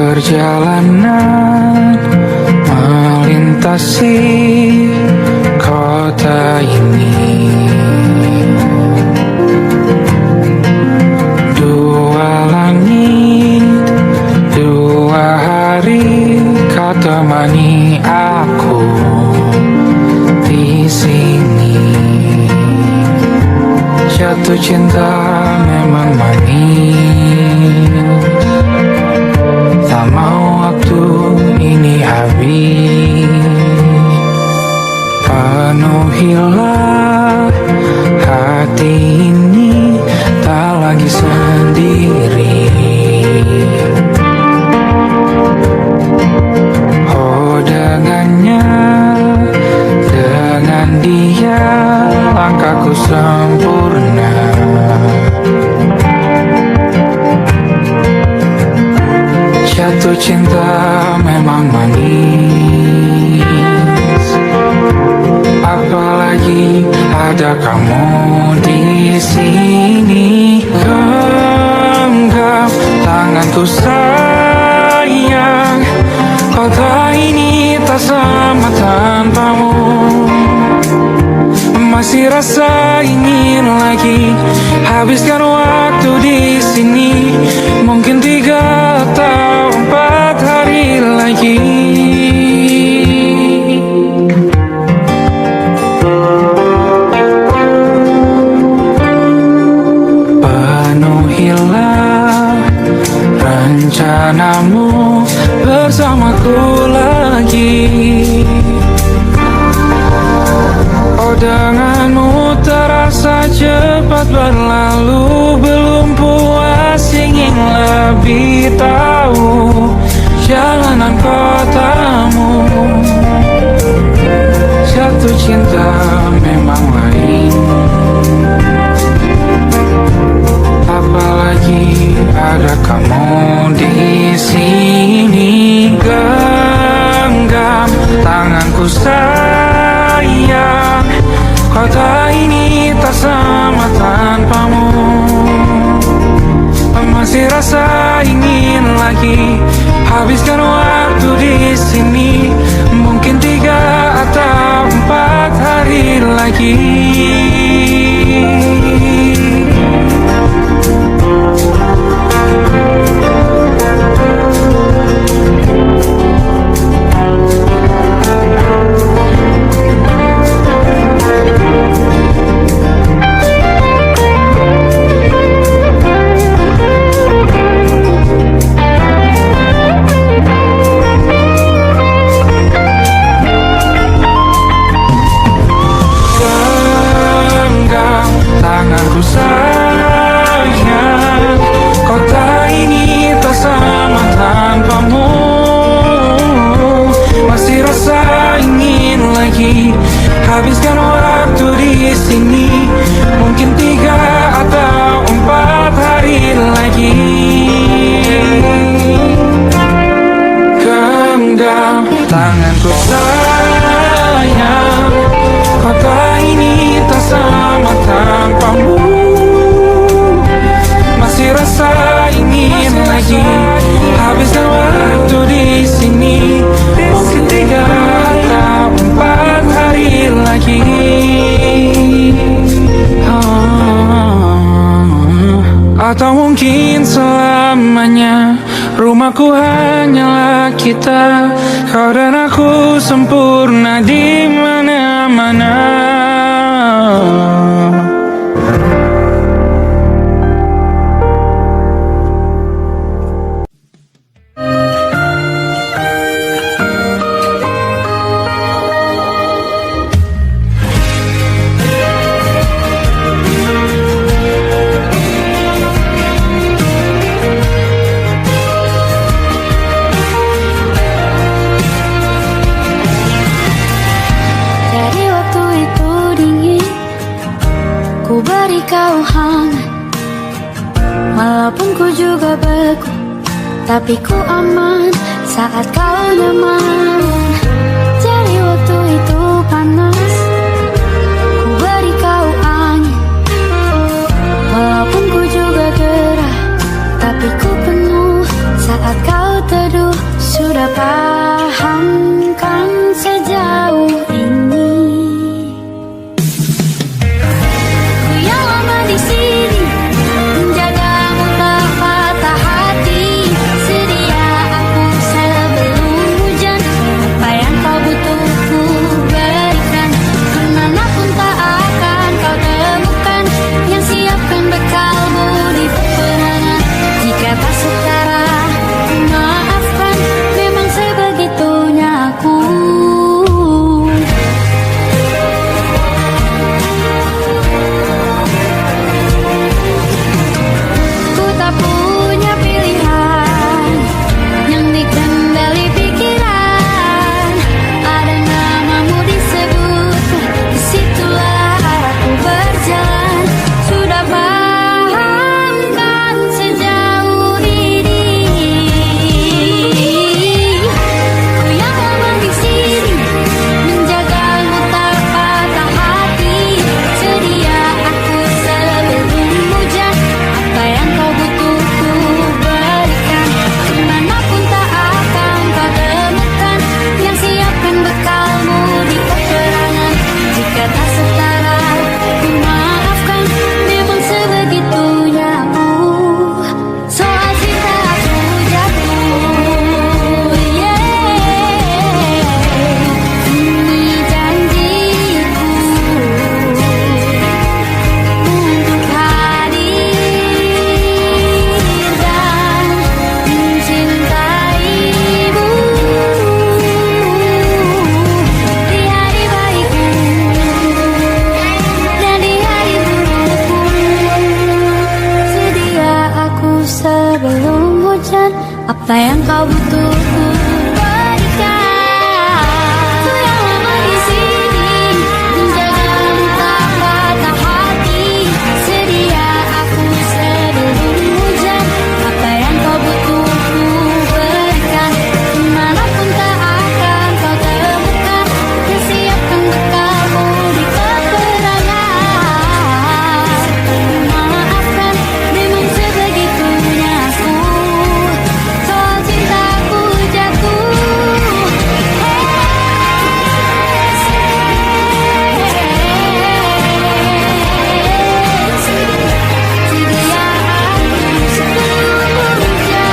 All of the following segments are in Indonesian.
Perjalanan melintasi kota ini, dua langit, dua hari kau temani aku di sini. Jatuh cinta memang manis, tak mau waktu ini habis. Penuhilah hati ini, tak lagi sendiri. Oh dengannya, dengan dia langkahku sempurna. Jatuh cinta memang manis, apalagi ada kamu di sini. Genggam tanganku sayang, kota ini tak sama tanpamu. Masih rasa ingin lagi habiskan waktu di sini. Mungkin 3 atau 4 hari lagi. Penuhilah rencanamu bersamaku lagi. Oh denganmu terasa cepat berlalu, belum puas ingin lebih tahu jalanan kotamu. Jatuh cinta memang lain, apalagi ada kamu di sini. Genggam tanganku sayang, kota ini tak sama tanpamu. Masih rasa ingin lagi habiskan waktu di sini. Mungkin 3 atau 4 hari lagi. Tanganku sayang, kota ini tak sama tanpamu. Masih rasa ingin lagi habiskan waktu di sini. Mungkin 3 atau 4 hari lagi. Genggam tanganku sayang, kota ini tak sama tanpamu. Masih rasa ingin lagi habiskan waktu di sini. Mungkin 3 atau 4 hari lagi. Atau mungkin selamanya. Rumahku hanyalah kita, kau dan aku sempurna di mana-mana. Ku beri kau hangat, walaupun ku juga beku, tapi ku aman saat kau nyaman. Jadi waktu itu panas, ku beri kau angin. Walaupun ku juga gerah, tapi ku penuh saat kau teduh. Sudah paham kan sejauh ini? Ku yang lama di sini, menjagamu tak patah hati. Sedia aku sebelum hujan, apa yang kau butuh ku berikan. Kemanapun tak akan kau temukan yang siapkan bekalmu di peperangan. Jika tak setara, ku maafkan, memang sebegitunya aku. Ku tak punya pilihan yang dikendali pikiran. Ada namamu disebut, disitulah arahku berjalan. Sudah paham kan sejauh ini? Ku yang lama di sini, menjagamu tak patah hati. Sedia aku sebelum hujan, apa yang kau butuh ku berikan. Kemanapun tak akan kau temukan yang siapkan bekalmu di peperangan. Jika tak setara, ku maafkan, memang sebegitunya aku. Soal cinta aku jatuh, ini janjiku untuk hadir dan mencintaimu di hari baikku dan di hari burukku. Sedia aku sebelum hujan, apa yang kau butuh ku berikan. Ku yang lama di sini, menjagamu tak patah hati. Sedia aku sebelum hujan, apa yang kau butuh ku berikan. Kemanapun tak akan kau temukan yang siapkan bekalmu di peperangan. Maafkan, memang sebegitunya aku. Soal cintaku jatuh, sedia aku sebelum hujan.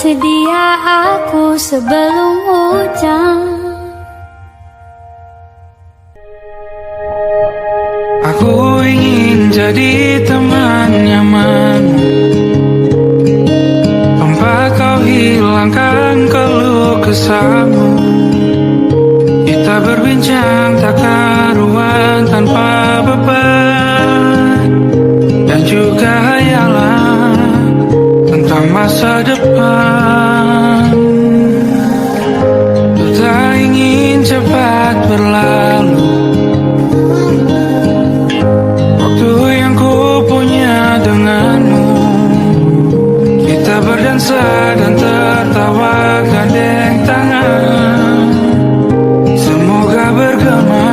Sedia aku sebelum hujan. Aku ingin jadi teman nyaman, tanpa kau hilangkan keluh kesahmu. Kita berbincang tak karuan tanpa beban, dan juga hayalan tentang masa depan. Ku tak ingin cepat berlalu, waktu yang ku punya denganmu. Kita berdansa dan tertawa gandeng tangan, semoga bergema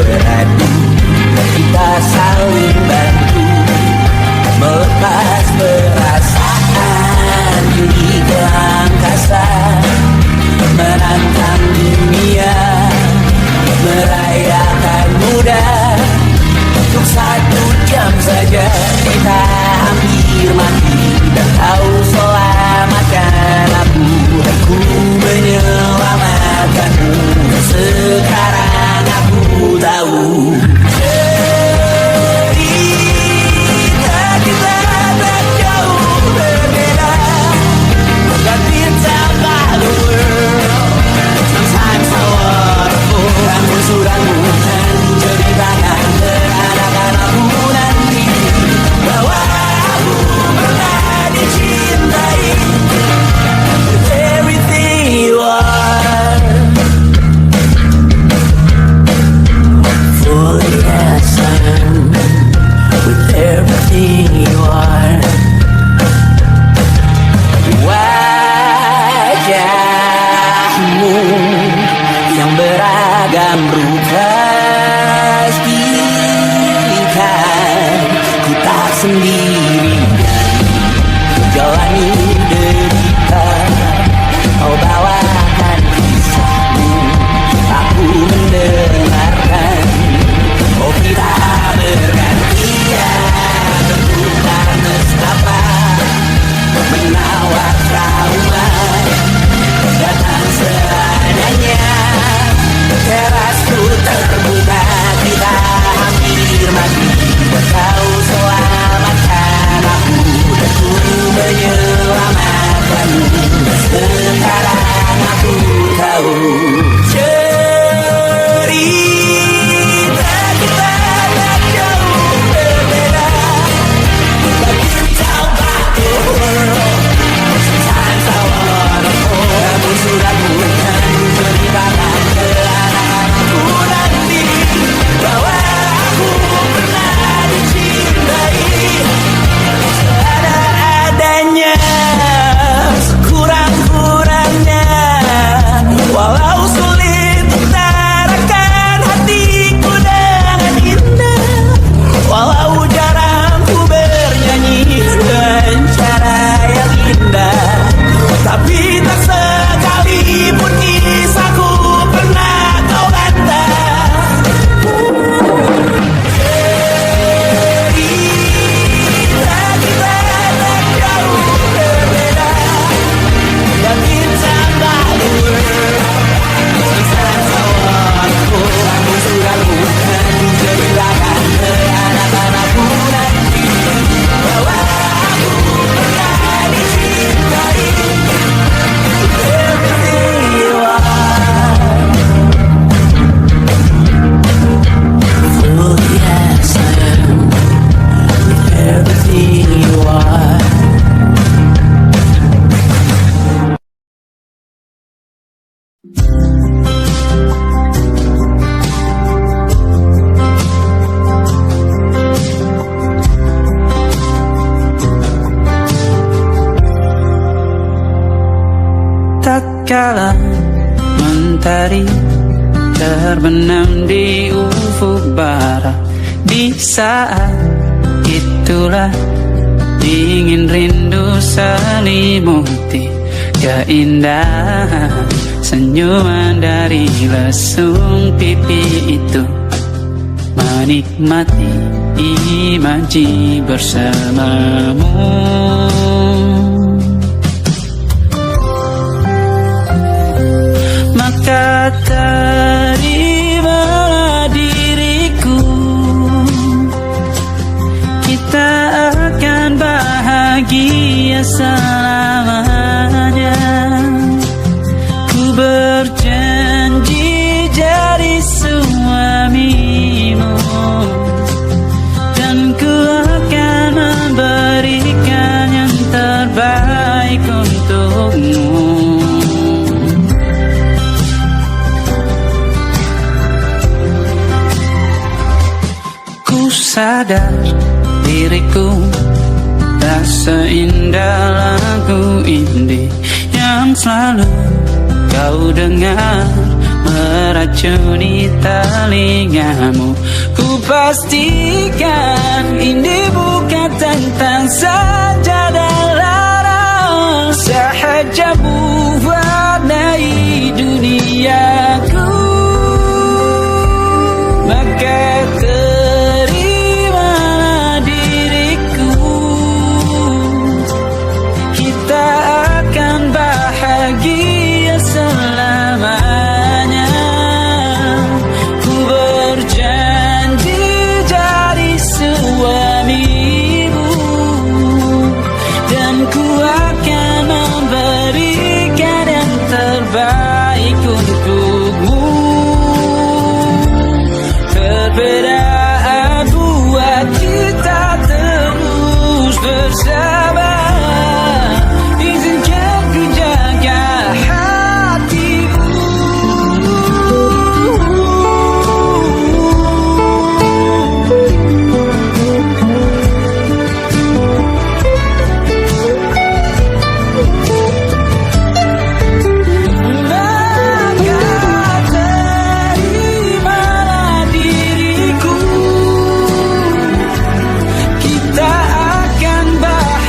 beradu, kita saling bantu melepas perasaan di ke angkasa, menantang dunia, merayakan muda. Untuk 1 jam saja kita hampir mati, dan kau selamatkan aku, dan ku menyelamatkanmu. Sekarang aku tahu cerita kita tak jauh berbeda. God didn't tell by the world. Sometimes I wonderful. Ramu-ramu dan ceritakan terhadap aku nanti, bahwa aku pernah dicintai with everything you are. Fully as I am, with everything you are. Wajahmu yang beragam rupa, pastikan ku tak sendirian jalani derita. Kau bawakan kisahmu, aku mendengarkan. Oh, kita bergantian bertukar nestapa, menawar trauma, datang seadanya. Terasku terbuka, kita hampir mati, kau selamatkan aku, dan ku menyelamatkanmu. Sekarang aku tahu cerita kita tak jauh berbeda. But you tell by the world. Sometimes I wanna fall. Namun sudah bukan ceritakan ke anak-anakku nanti, bahwa aku pernah dicintai seadanya, sekurang-kurangnya. Walau sulit utarakan hatiku dengan indah, walau jarang ku bernyanyi dengan cara yang indah, tapi tak sekalipun kisahku pernah kau bantah. Cerita kita tak jauh berbeda, dan kita berdua. Sometimes I wanna go. Kamu sudah bukan ceritakan ke anak-anakku nanti, bahwa aku pernah dicintai with everything you are. Fully as I am, with everything you are. Tatkala mentari terbenam di ufuk barat, di saat itulah dingin rindu selimuti keindahan senyuman dari lesung pipi itu, menikmati imaji bersamamu. Maka terimalah diriku, kita akan bahagia selamanya. Ku berjanji jadi suamimu, dan ku akan memberikan yang terbaik untukmu. Sadar diriku tak seindah lagu indie yang selalu kau dengar meracuni telingamu. Ku pastikan ini bukan tentang saja dan larang, sahaja mewarnai duniaku. Maka terimalah diriku, kita akan bahagia selamanya. Ku berjanji jadi suamimu, dan ku akan memberikan yang terbaik untukmu. Perbedaan buat kita terus bersama. Izinkan ku jaga hatimu. Maka terimalah diriku, kita akan bahagia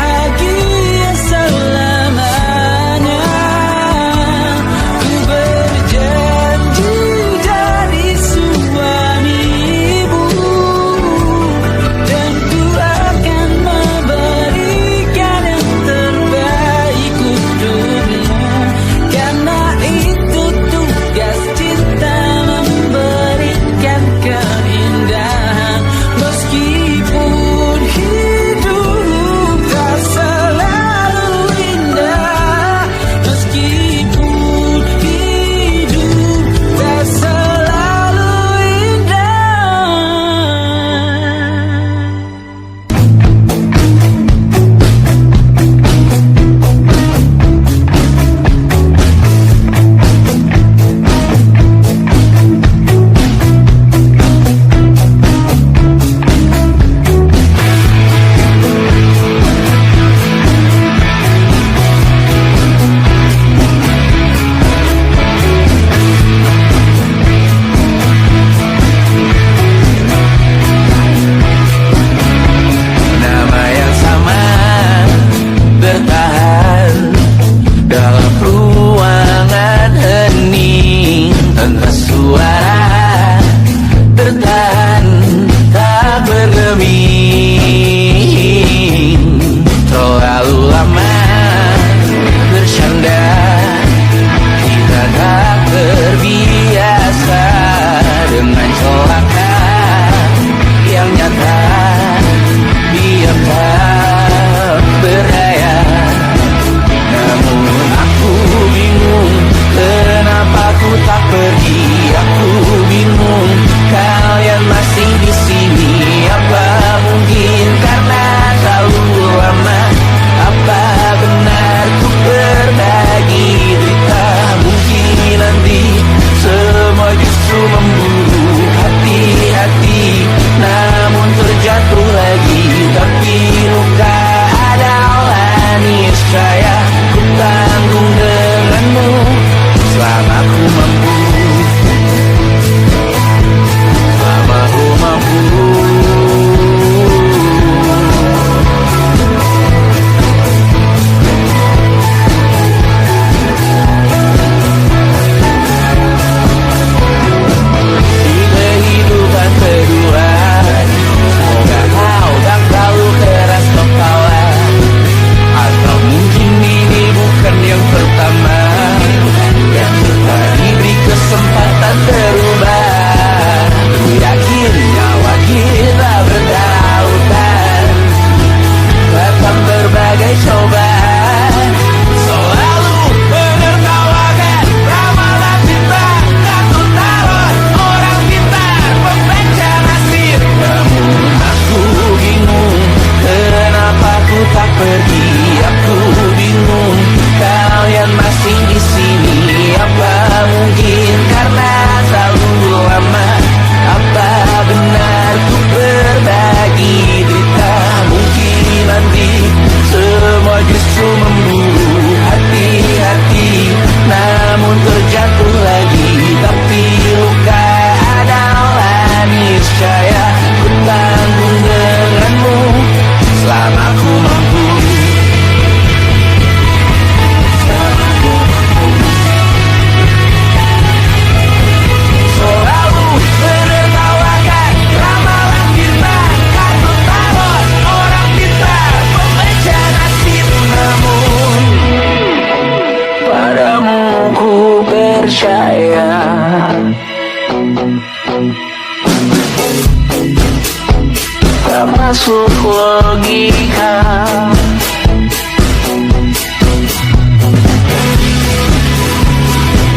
tak masuk logika.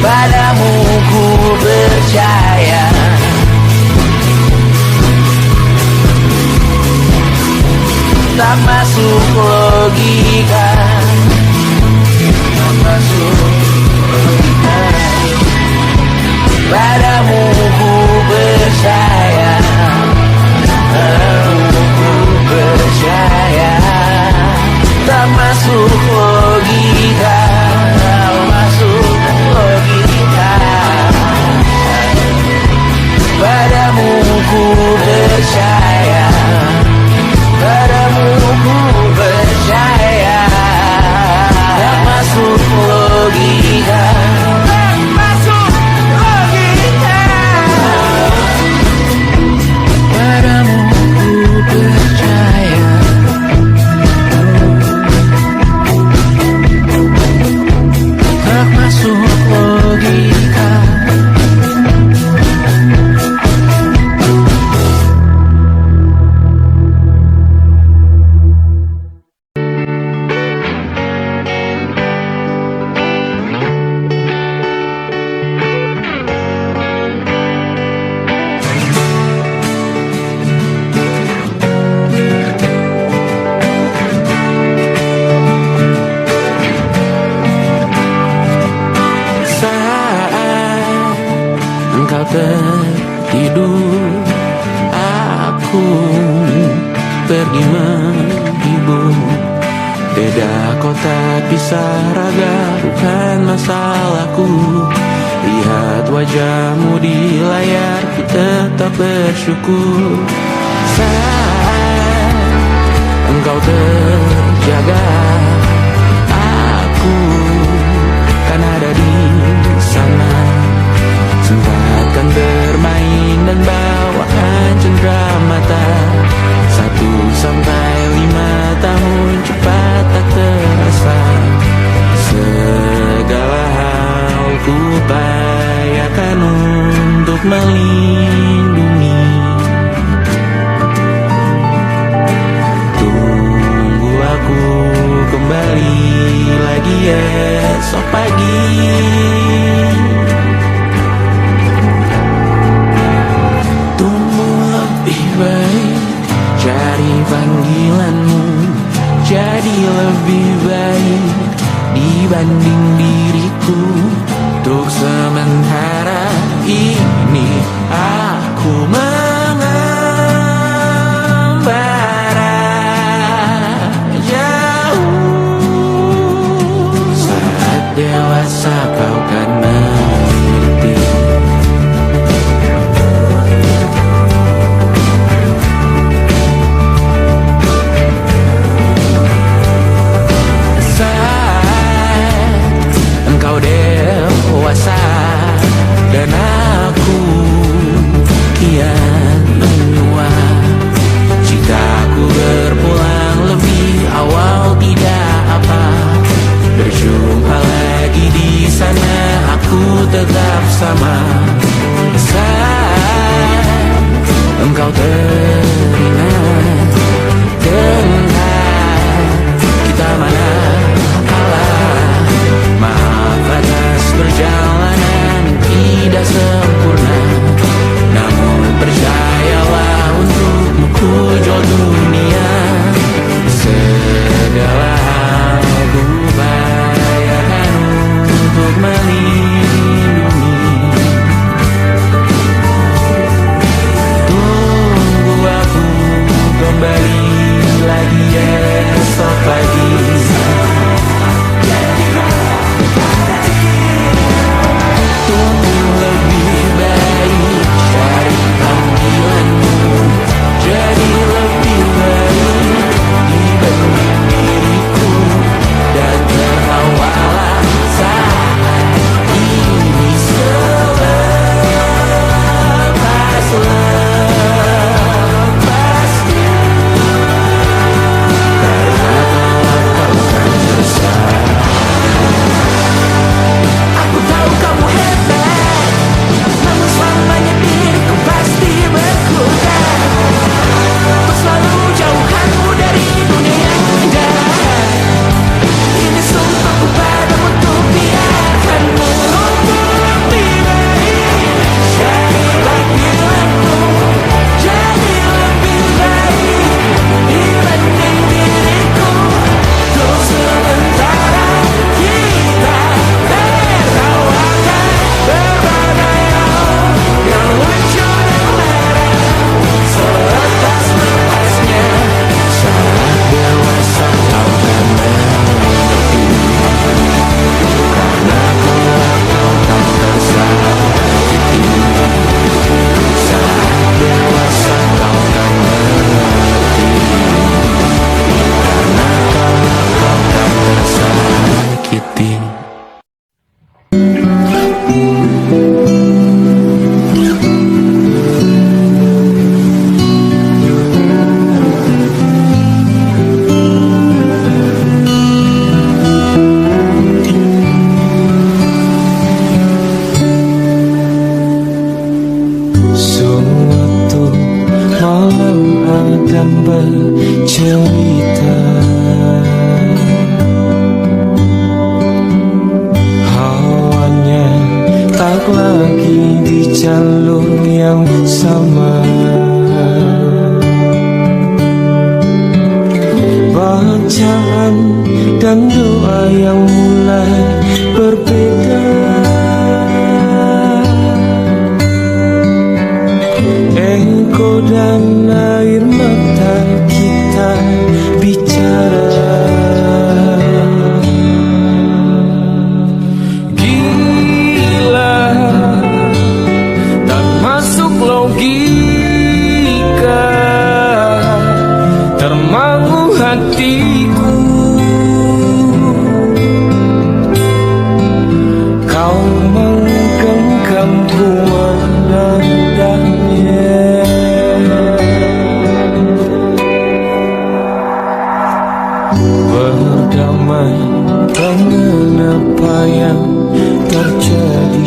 Padamu ku percaya, tak masuk logika, tak masuk logika. Padamu ku percaya, padamu ku percaya, tak masuk logika, tak masuk logika. Padamu ku percaya, padamu ku percaya, tak masuk logika, tak masuk logika. Padamu ku percaya, tak masuk logika. Saat engkau tertidur, aku pergi menghibur. Beda kota pisah raga bukan masalahku. Lihat wajahmu di layar, ku tetap bersyukur. Saat engkau terjaga, aku kan ada di sana. Sempatkan bermain dan bawakan cenderamata. 1 sampai 5 tahun cepat tak terasa. Segala hal ku upayakan untuk melindungi. Tunggu aku kembali lagi esok pagi. Tumbuh lebih baik, cari panggilanmu, jadi lebih baik dibanding diriku. Untuk sementara ini aku mengembara jauh. Saat dewasa kau kan mengerti. Saat engkau dewasa dan aku kian dan bercerita. Hawanya tak lagi di jalur yang sama. Bacaan dan doa yang mulai berbeda. Engkau dan air mata kita bicara. Gila, tak masuk logika, termangu hatiku. Kau menggenggam nadanya. Berdamai dengan apa yang terjadi.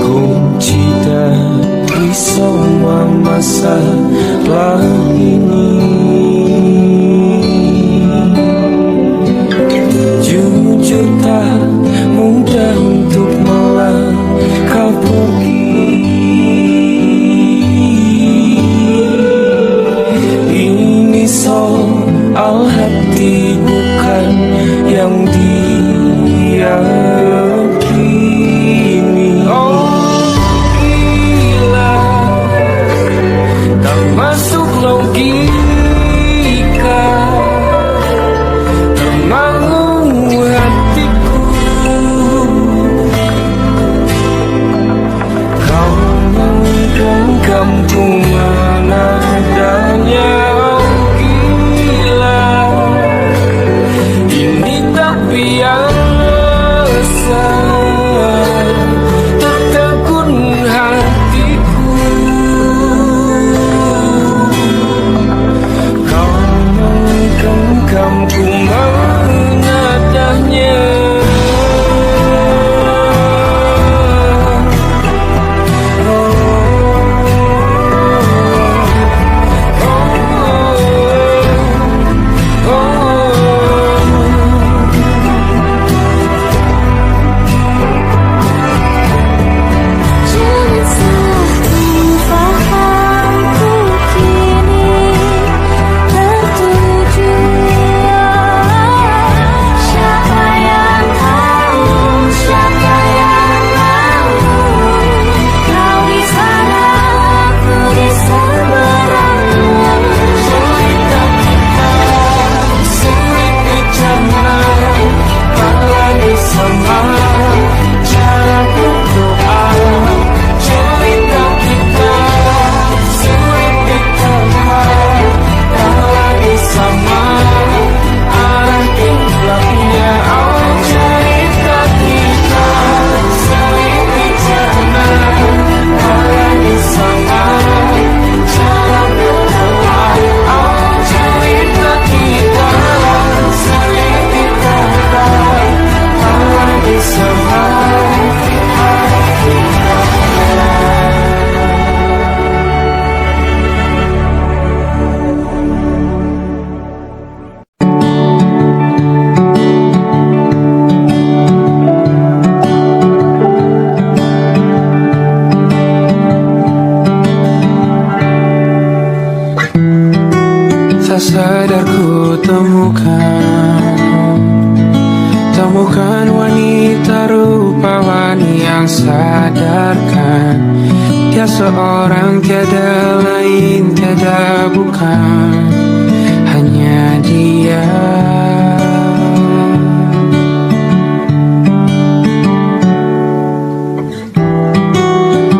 Kunci dari semua masalah ini. Jujur tak mudah untuk melangkah pergi. Ini soal hati bukan yang diyakini. Oh gila, tak masuk logika, termangu hatiku. Kau menggenggam bunga nadanya. Oh gila, ini tak biasa, tertegun hatiku. Kau menggenggam bunga nadanya. Tak sadar ku temukan wanita rupawan yang sadarkan dia seorang, tiada lain, tiada bukan, hanya dia.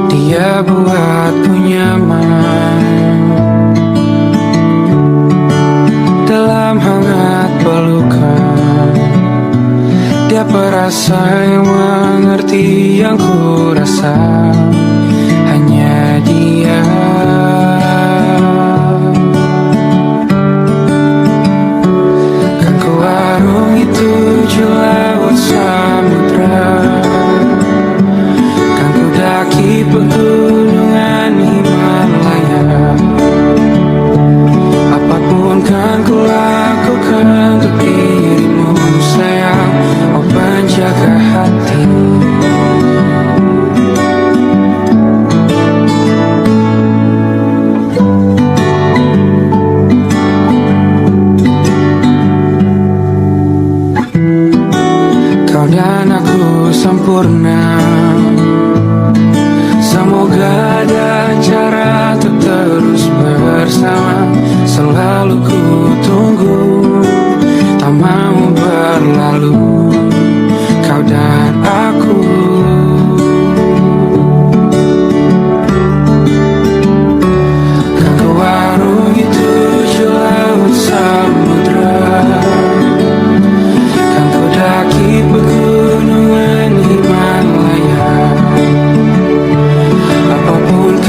Dia buatku nyaman dalam hangat pelukan. Dia perasa yang mengerti yang ku rasa, hanya dia. Kan ku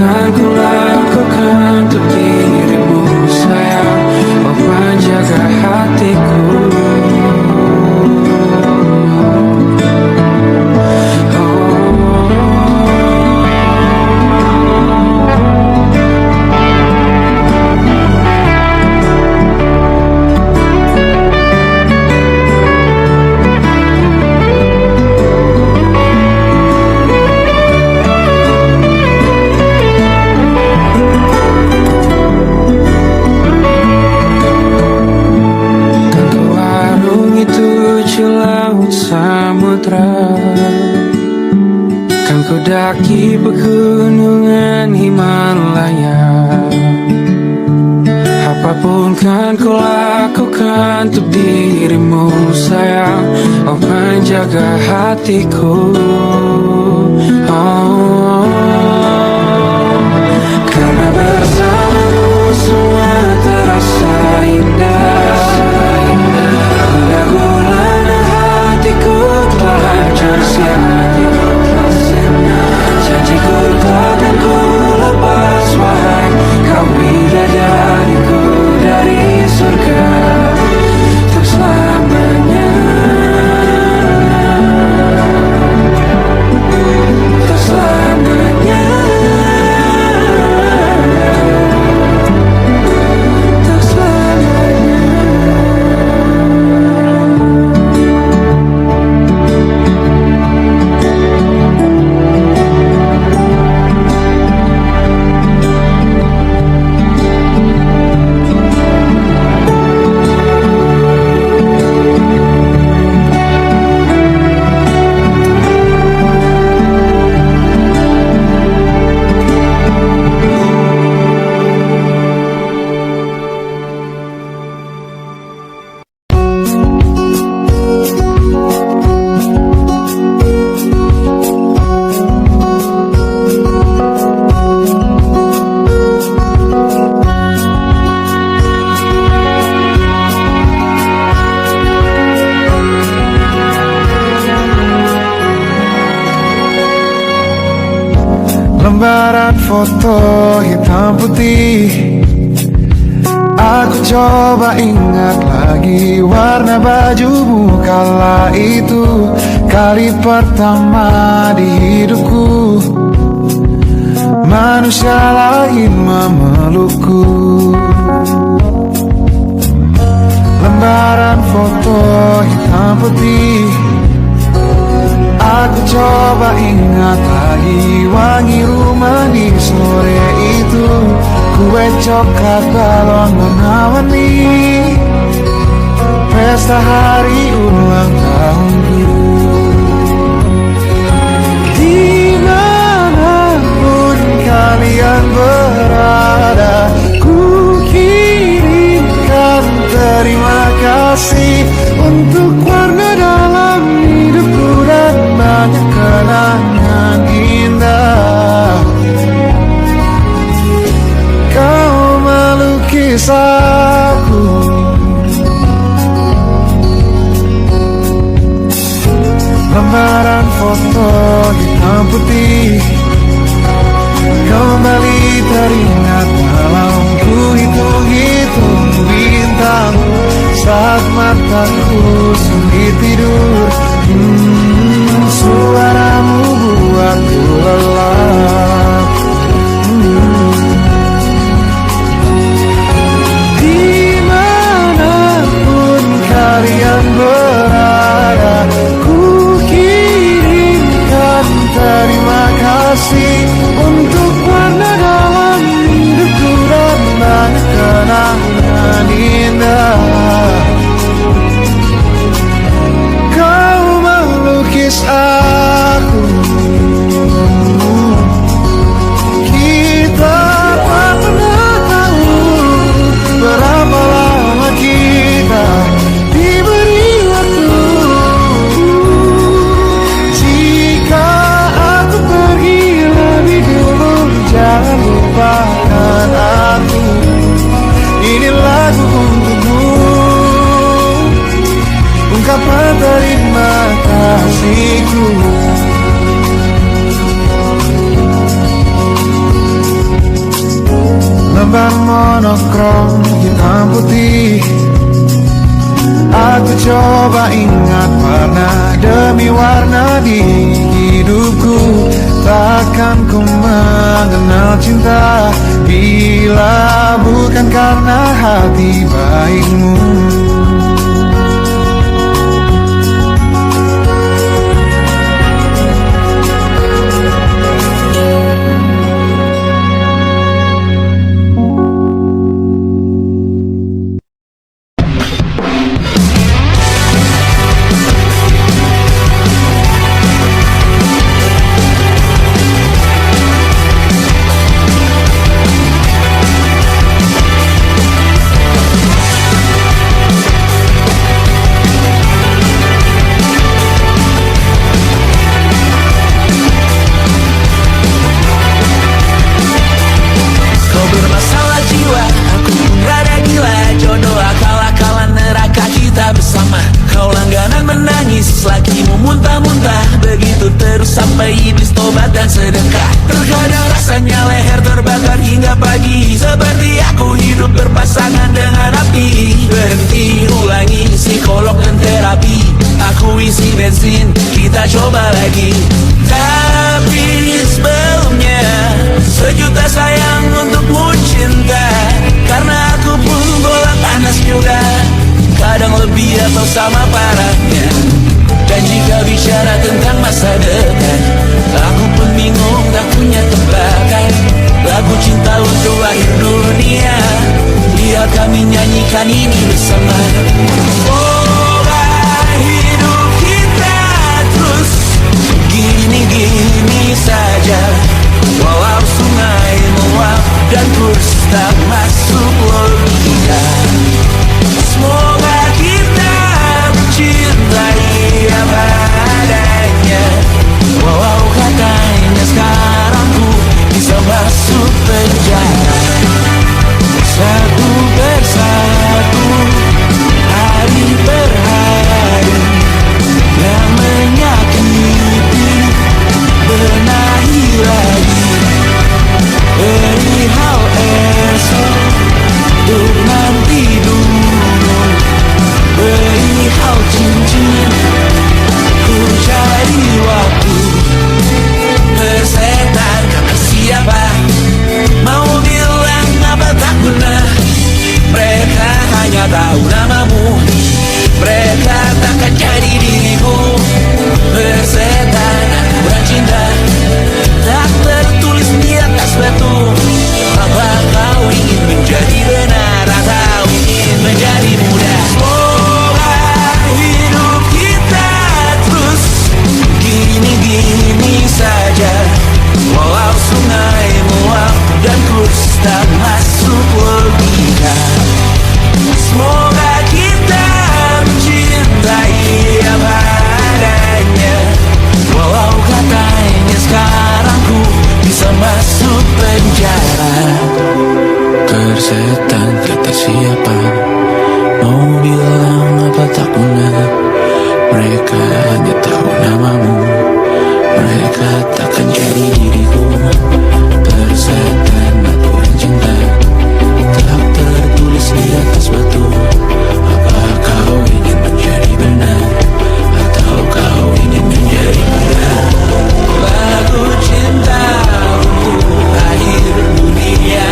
kan ku lakukan untuk dirimu sayang, oh penjaga hatiku. Kan ku daki pegunungan Himalaya, apapun kan ku lakukan untuk dirimu sayang, oh penjaga hatiku. Oh, karena bersamamu semua terasa indah. Guna-guna hatiku telah tersiap, janjiku takkan ku lepas, wahai kau bidadariku dari surga untuk selamanya, untuk selamanya, untuk selamanya. Lembaran foto hitam putih, aku coba ingat lagi warna bajumu kala itu. Kali pertama di hidupku manusia lain memelukku. Lembaran foto hitam putih, aku coba ingat lagi wangi rumah di sore itu. Kue coklat balon warna-warni, pesta hari ulang tahunku. Dimanapun kalian berada, ku kirimkan terima kasih untuk warna dalam hidupku dan banyak kenangan indah. Kau melukis aku, lembaran foto hitam putih, kembali teringat malamku hitung-hitung bintang saat mataku sulit tidur. Suaramu buatku lelap. Dimanapun kalian berada, ku kirimkan terima kasih untuk warna dalam hidupku dan banyak kenangan indah. Kau Bukan monokrom hitam putih. Aku coba ingat warna demi warna di hidupku. Takkan ku mengenal cinta bila bukan karena hati baikmu. Sampai iblis tobat dan sedekah. Terkadang rasanya leher terbakar hingga pagi. Seperti aku hidup berpasangan dengan api. Berhenti, ulangi psikolog dan terapi. Aku isi bensin, kita coba lagi. Tapi sebelumnya sejuta sayang untukmu cinta. Karena aku pun bola panas juga. Kadang lebih atau sama parahnya. Dan jika bicara tentang masa depan, aku pun bingung tak punya tebakan. Lagu cinta untuk akhir dunia, biar kami nyanyikan ini bersama. Semoga hidup kita terus gini-gini saja. Walau sungai meluap dan kurs tak masuk logika. Semoga kita mencintai apa adanya. Walau katanya sekarang ku bisa masuk penjara. Satu persatu, hari per hari, yang menyakiti benahi lagi. Perihal esok, untuk nanti dulu. Perihal cincin, ku cari waktu. Persetan kata siapa, mau bilang apa tak guna. Mereka hanya tahu namamu, mereka takkan jadi diriku. Persetan aturan cinta, tak tertulis di atas batu. Apa kau ingin menjadi benar atau ingin menjadi muda? Semoga hidup kita terus gini-gini saja. Walau sungai meluap dan kurs tak masuk logika. Semoga kita mencintai apa adanya. Walau katanya sekarang ku bisa masuk penjara. Persetan kata siapa, mau bilang apa tak guna. Mereka hanya tahu namamu, mereka takkan jadi diriku. Persetan aturan cinta, tak tertulis di atas batu. Apa kau ingin menjadi benar, atau kau ingin menjadi muda? Lagu cinta untuk akhir dunia.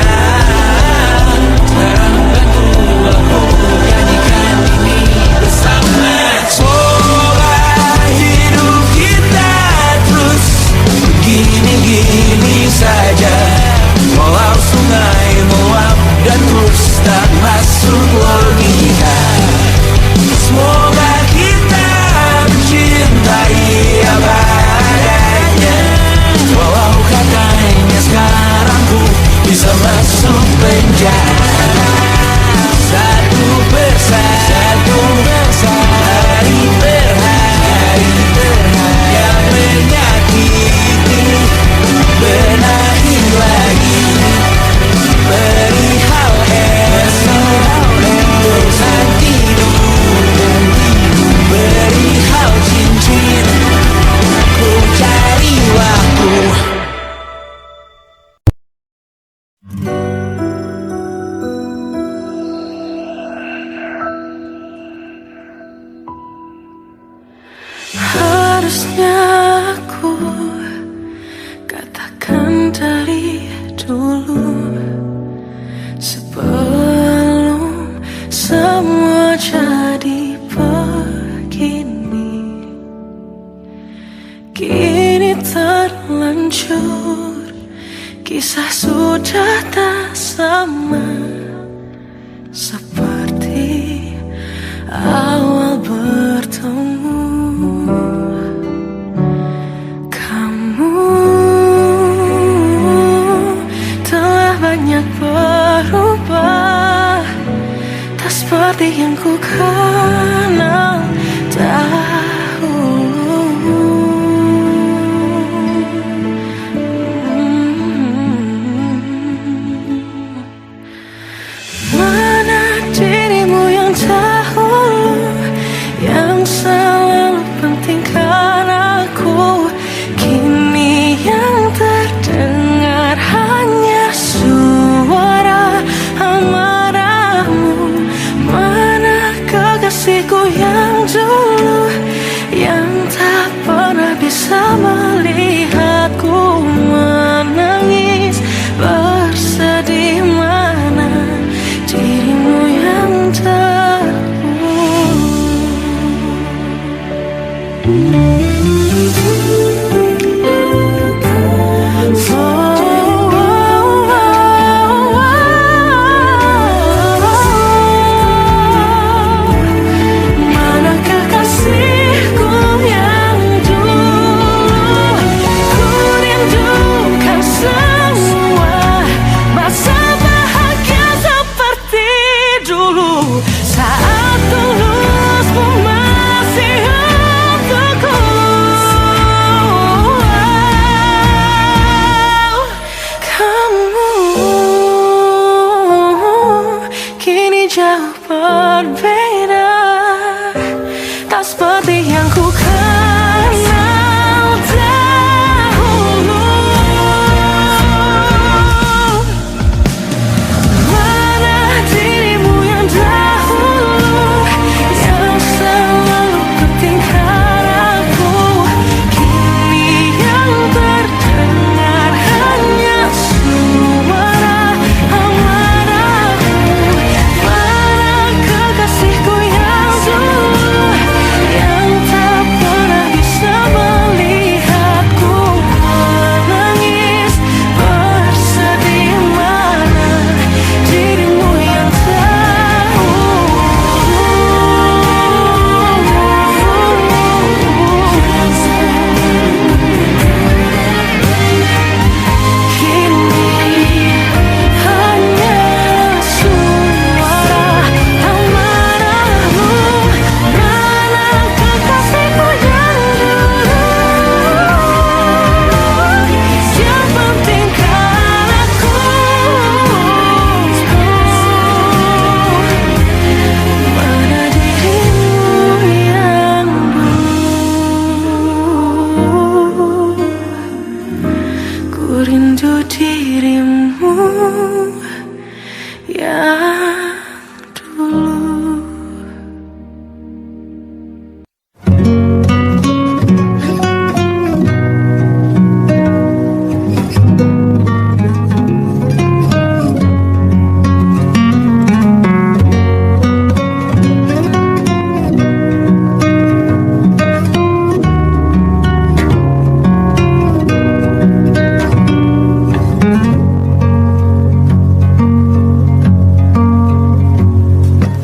dulu, sebelum semua jadi begini. Kini terlanjur, kisah sudah tak sama seperti awal bertemu. Kamu telah banyak berubah, tak seperti yang ku kenal dahulu. Mana dirimu yang dahulu, yang selalu pentingkan aku. Kini yang terdengar hanya suara amarahmu. Mana kekasihku yang dulu, yang tak pernah bisa melihatku menangis bersedih. Mana dirimu yang mana kekasihku yang dulu, ku rindukan semua masa bahagia seperti dulu, saat tulusmu masih untukku. Kamu kini jauh berbeda, tak seperti yang ku kenal dahulu. Mana dirimu yang dahulu, yang selalu pentingkan aku. Kini yang terdengar hanya suara amarahmu. Mana kekasihku yang dulu, yang tak pernah bisa melihatku menangis bersedih. Mana dirimu yang kini hanya suara amarahmu. Mana kekasihku yang dulu, yang pentingkan aku. Mana dirimu yang dulu, ku rindu dirimu yang dulu.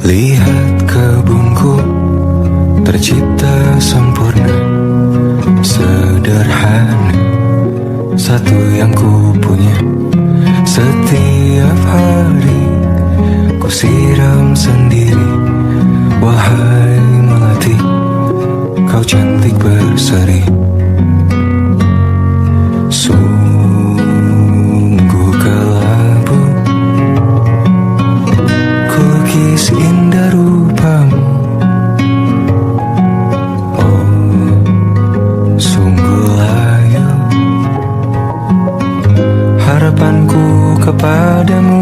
Lihat kebunku tercipta sempurna, sederhana, satu yang ku punya. Setiap hari ku siram sendiri. Wahai melati, kau cantik berseri. Sungguh kelabu kukis indah rupamu. Oh, sungguh layu harapanku kepadamu.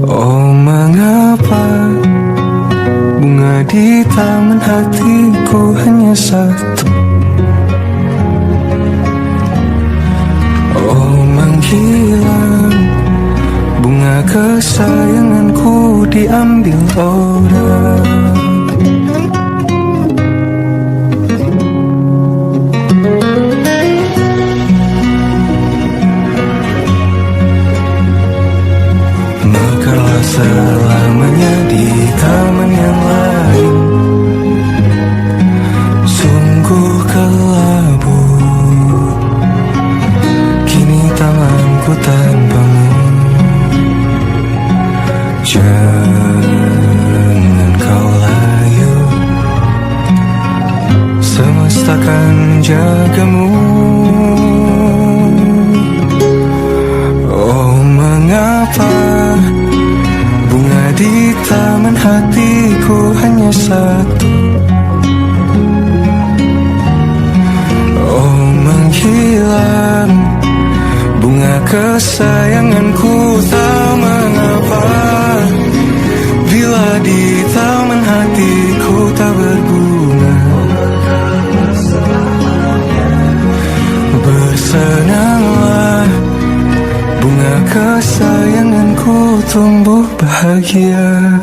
Oh, mengapa bunga di taman hatiku hanya satu? hanya satu. Oh, menghilang bunga kesayanganku, tak mengapa bila di taman hatiku tak berbunga. Bersenanglah bunga kesayanganku tumbuh bahagia.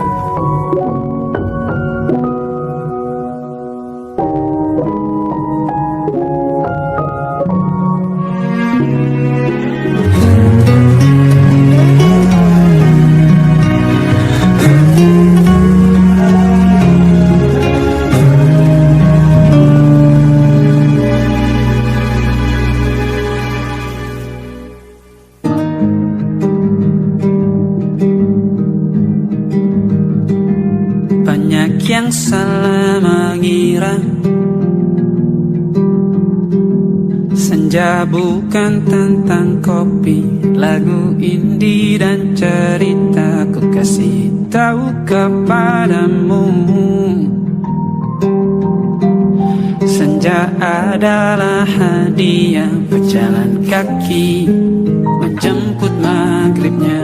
Banyak yang salah mengira senja bukan tentang kopi, lagu indie dan cerita ku kasih tahu kepadamu. Senja adalah hadiah berjalan kaki menjemput maghribnya.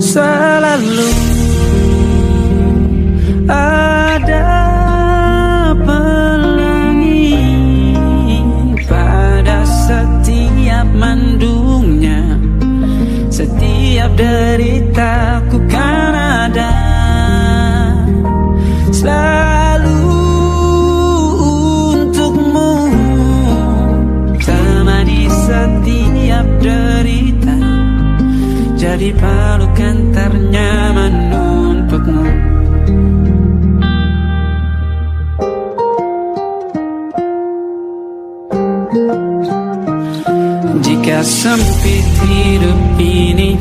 Selalu ada pelangi pada setiap mendungnya, setiap deritaku kan ada selalu untukmu, temani setiap derita, jadi pelukan ternyaman untukmu. Jika sempit hidup ini,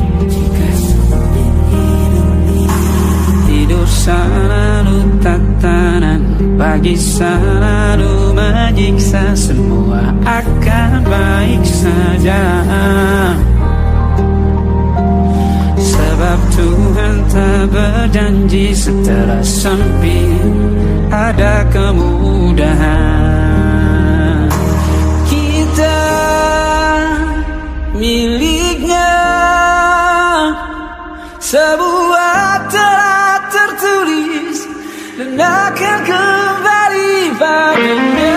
tidur selalu tatanan, pagi selalu menyiksa, semua akan baik saja. Sebab Tuhan tak berjanji setelah sempit ada kemudahan. Kita miliknya sebuah telah tertulis dan akan kembali padanya.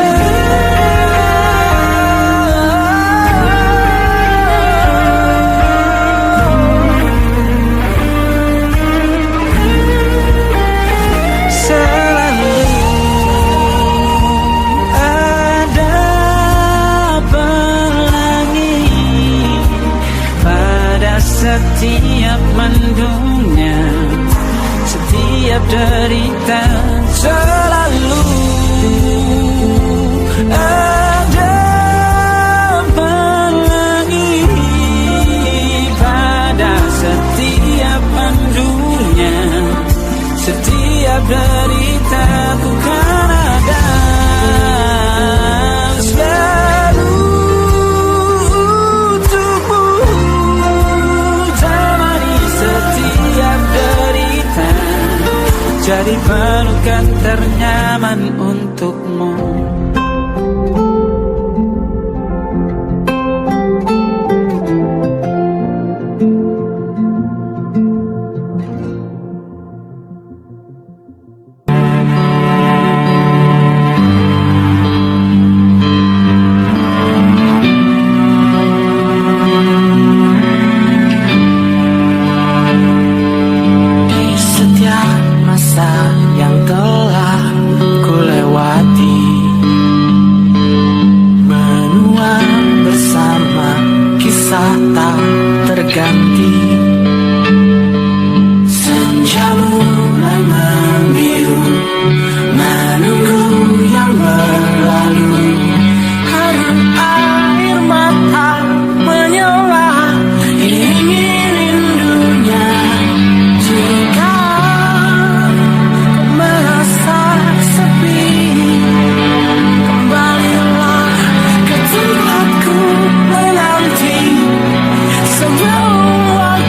Setiap mendungnya, setiap derita, selalu ada pelangi pada setiap mendungnya, setiap derita ku kan ada selalu. Jadi pelukan ternyaman untukmu. Yang telah ku lewati, menua bersama kisah tak terganti. Senja mulai membiru, menunggu yang berlalu. Harum air mata menyala, ingin rindunya. Jika kembalilah ke tempatku menanti sebelum waktu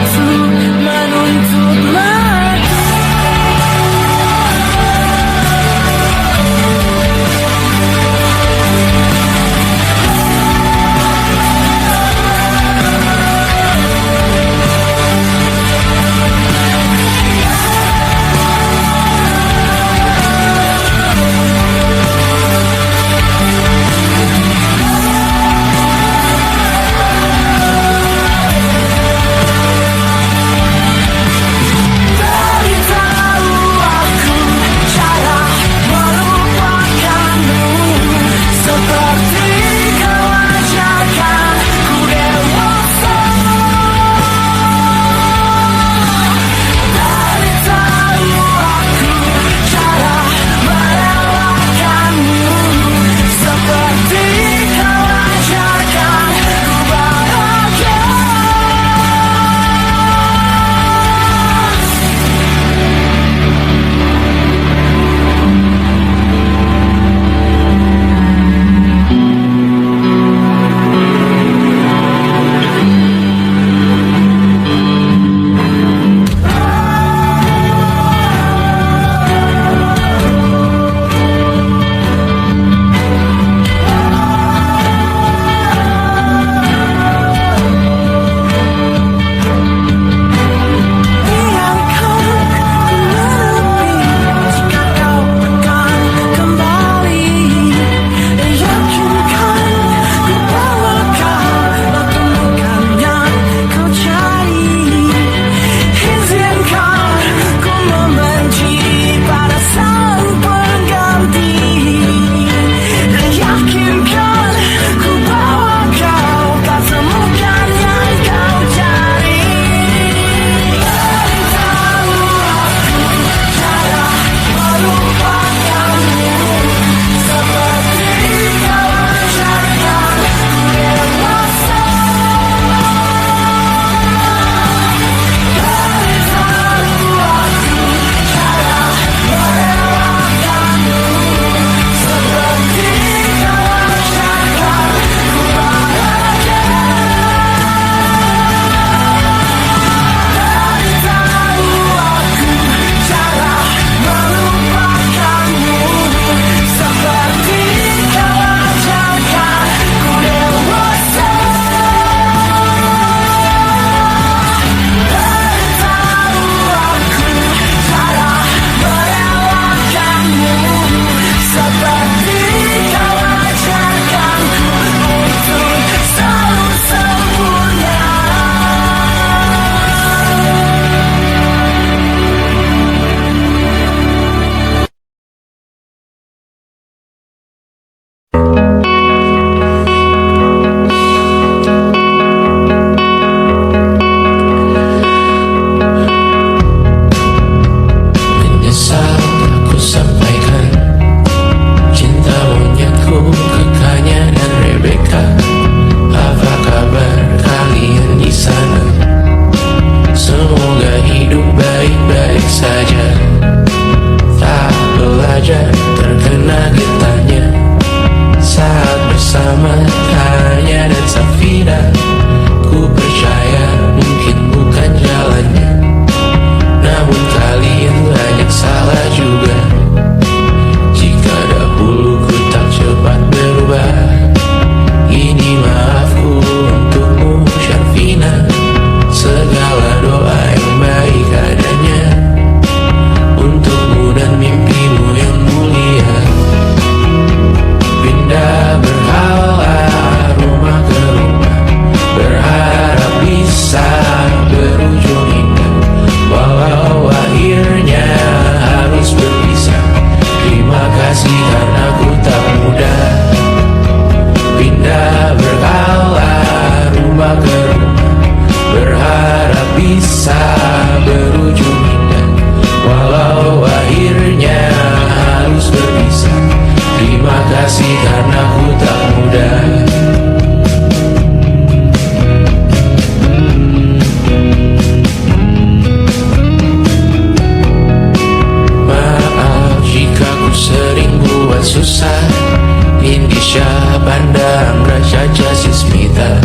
Chandra Caca Sismita,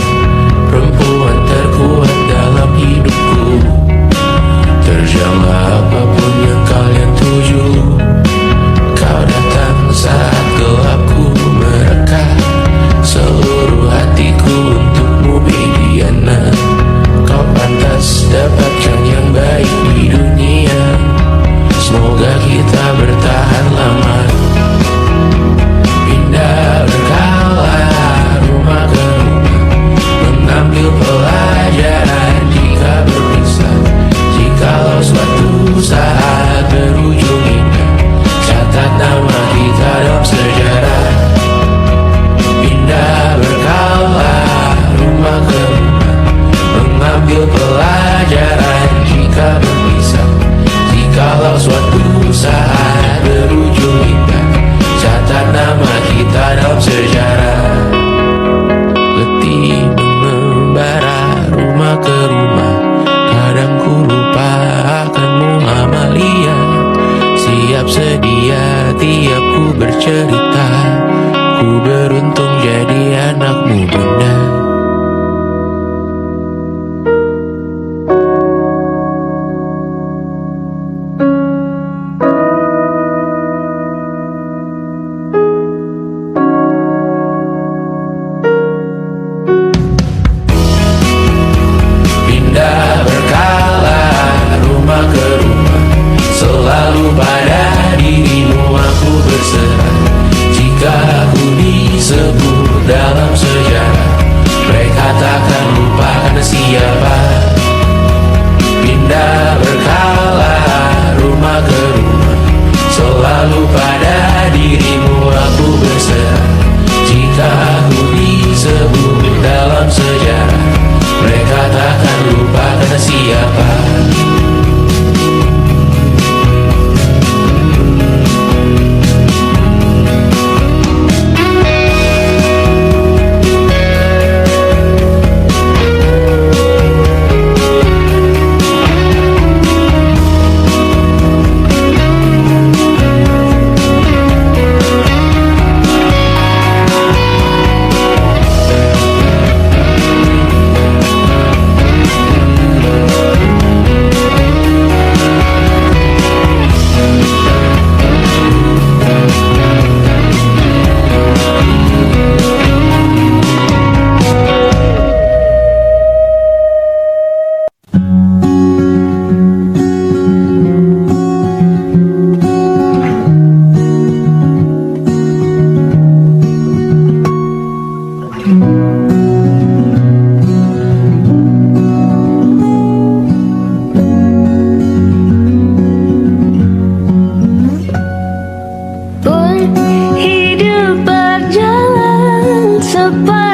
perempuan terkuat dalam hidupku. Terjanglah apapun yang kalian tuju, kau datang saat gelapku mereka. Seluruh hatiku untukmu Mediana, kau pantas dapatkan yang baik di dunia. Semoga kita bertahan lama, pindah berkala rumah ke rumah, mengambil pelajaran jika berpisah. Jikalau suatu saat berujung indah, catat nama kita dalam sejarah. Pindah berkala rumah ke rumah, mengambil pelajaran jika berpisah. Jikalau suatu saat berujung indah, catat nama kita dalam sejarah. Letih mengembara rumah ke rumah, kadang ku lupa akanmu Amalia. Siap sedia tiap ku bercerita, ku beruntung jadi anakmu bunda. Pindah berkala rumah ke rumah, selalu pada dirimu aku berserah. Jika aku disebut dalam sejarah, mereka takkan lupakan siapa. Pindah berkala rumah ke rumah, selalu pada dirimu aku berserah. Jika aku disebut dalam sejarah, mereka takkan lupakan siapa. Pun hidup berjalan sepanjang